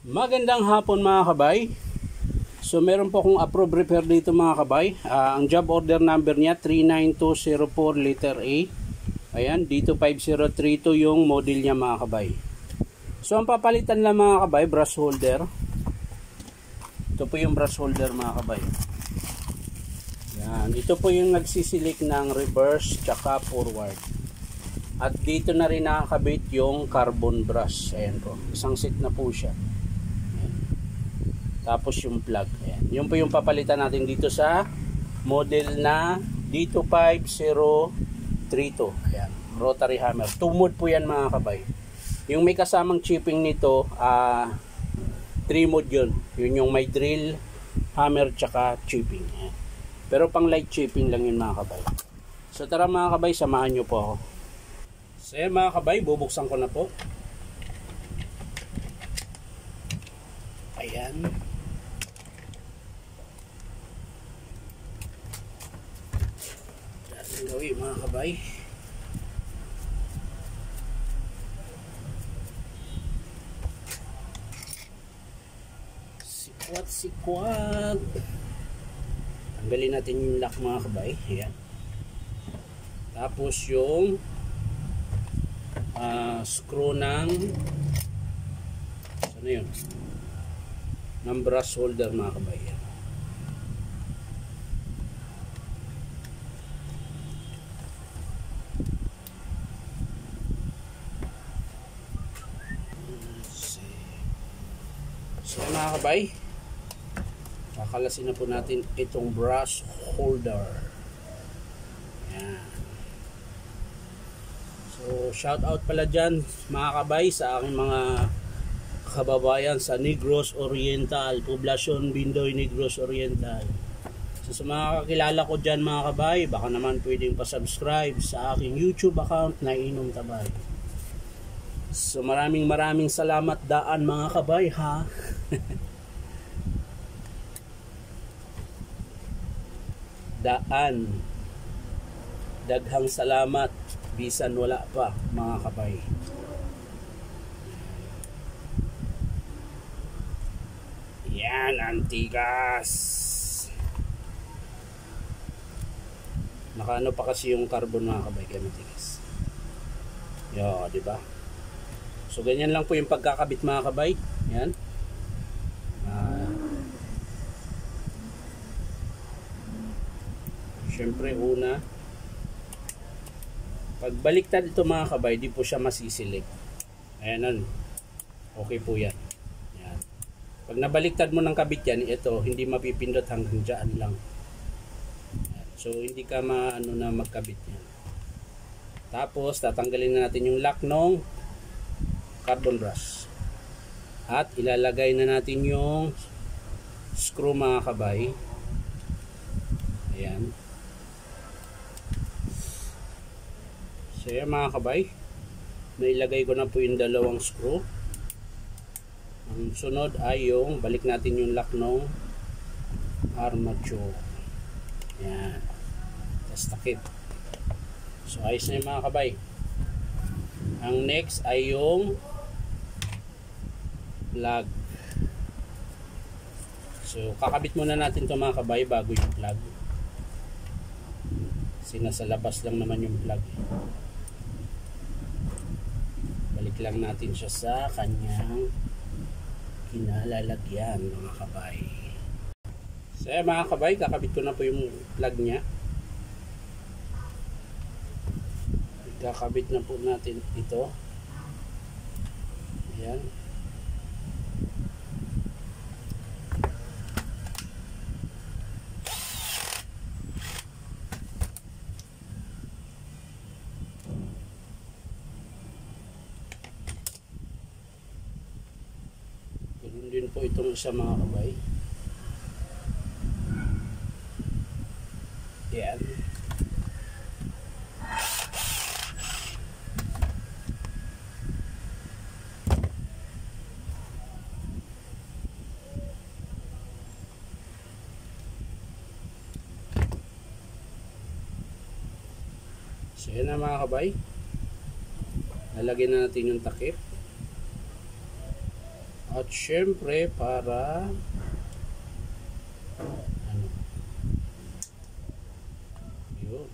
Magandang hapon mga kabay. So meron po akong approved repair dito mga kabay. Ang job order number niya 39204 letter A. Ayan, dito 5032 yung model niya mga kabay. So ang papalitan lang mga kabay, brush holder. Ito po yung brush holder mga kabay. Ayan, ito po yung nagsisilik ng reverse tsaka forward. At dito na rin nakakabit yung carbon brush. Ayan po, isang set na po siya. Tapos yung plug. Ayan. Yun po yung papalitan natin dito sa model na dito 5032. Ayan. Rotary hammer. 2 mode po yan mga kabay. Yung may kasamang chipping nito, 3 mode yun. Yun yung may drill, hammer, tsaka chipping. Ayan. Pero pang light chipping lang yun mga kabay. So tara mga kabay, samahan nyo po ako. So ayan mga kabay, bubuksan ko na po. Ayan. Gawin mga kabay. Sikwat. Tanggalin natin yung lock mga kabay. Ayan. Tapos yung screw ng ano yun? Ng brush holder mga kabay. Ayan. So mga kabay, kakalasin na po natin itong brush holder. Ayan. So shout out pala dyan mga kabay sa aking mga kababayan sa Negros Oriental, Poblacion Bindoy, Negros Oriental. So sa mga kakilala ko dyan mga kabay, baka naman pwedeng pa-subscribe sa aking YouTube account na Inom Tabay. So maraming salamat daan mga kabay ha. Daan. Daghang salamat bisan wala pa mga kabay. Yan ang tigas. Nakaano pa kasi yung carbon mga kabay kaya matigas. Yo, di ba? So ganyan lang po yung pagkakabit mga kabay. Yan. Siyempre una, pagbaliktad ito mga kabay, di po siya masisilik. Ayan, okay po yan. Yan. Pag nabaliktad mo ng kabit yan, ito hindi mapipindot hanggang dyan lang. Yan. So hindi ka maano na magkabit yan. Tapos tatanggalin na natin yung lock ng carbon brush. At ilalagay na natin yung screw mga kabay. Ayan. So yan mga kabay, nailagay ko na po yung dalawang screw. Ang sunod ay yung balik natin yung lock ng armature. Yan. Tapos takip. So ayos na yung mga kabay. Ang next ay yung plug. So kakabit muna natin ito mga kabay bago yung plug. Kasi nasa labas lang naman yung plug. Balik lang natin siya sa kanyang kinalalagyan mga kabay. So mga kabay, kakabit ko na po yung plug nya. Kakabit na po natin ito. Ayan. Ganun din po itong isa mga kabay. Ayan. So yan na mga kabay. Lalagyan na natin yung takip. At syempre para ano, yun.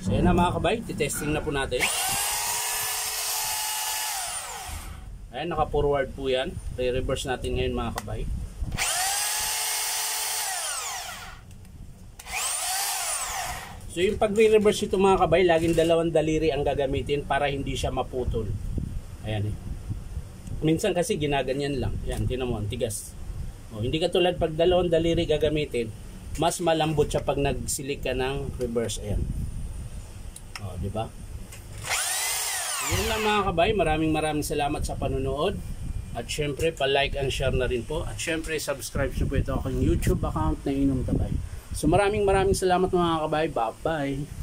So yan na mga kabay, titesting na po natin. Ayan, naka-forward po yan. Re-reverse natin ngayon mga kabay. So yung pag-reverse ito mga kabay, laging dalawang daliri ang gagamitin para hindi siya maputol. Ayan eh. Minsan kasi ginaganyan lang. Ayan, tinan mo, ang tigas. O, hindi katulad pag dalawang daliri gagamitin, mas malambot siya pag nagsilik ka ng reverse. Ayan. O, di ba? Yan lang mga kabay. Maraming salamat sa panonood. At syempre, pa-like and share na rin po. At syempre, subscribe nyo po ito aking YouTube account na Inom Tabay. So maraming salamat mga kabay. Bye-bye.